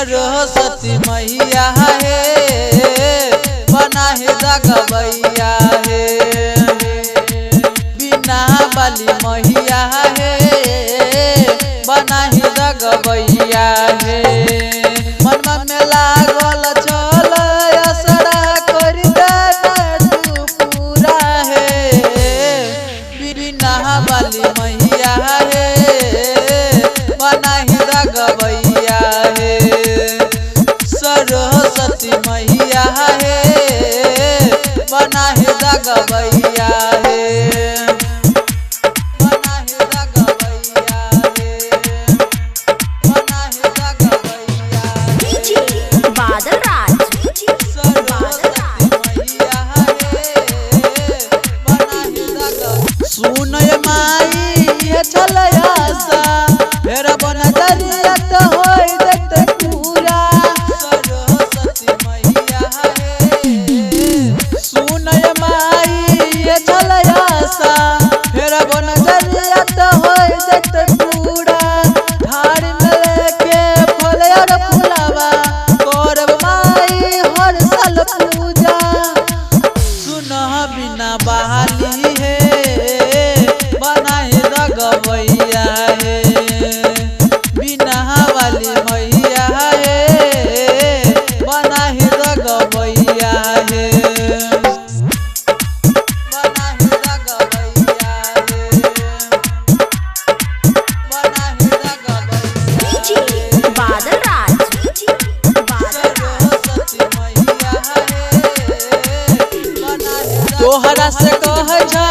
सरस्वती मैया है बना है जगवैया है बिना वाली मैया है बना है जगवैया है मन में लागल चल असरा कर तू पूरा है बिना वाली मैया है बना है जगवैया है सरस्वती मैया है बना है जगवैया है बना है जगवैया है बना है जगवैया डीजे बादल राज सरस्वती मैया है बना है जगवैया सुन माई ये चलया सा मेरा बना दरिया तो होई देते पूरा सरस्वती मैया है सुन माई ये चलया सा मेरा बना दरिया तो होई देते पूरा धार में लेके फल और फुलावा करब माई हर साल पूजा सुन बिना बहाली है बना है जगवैया है बिना वाली मैया है बना है जगवैया है बना है जगवैया है बना है जगवैया डीजे बादल राज सरस्वती मैया है बना है तोहरा से कह जा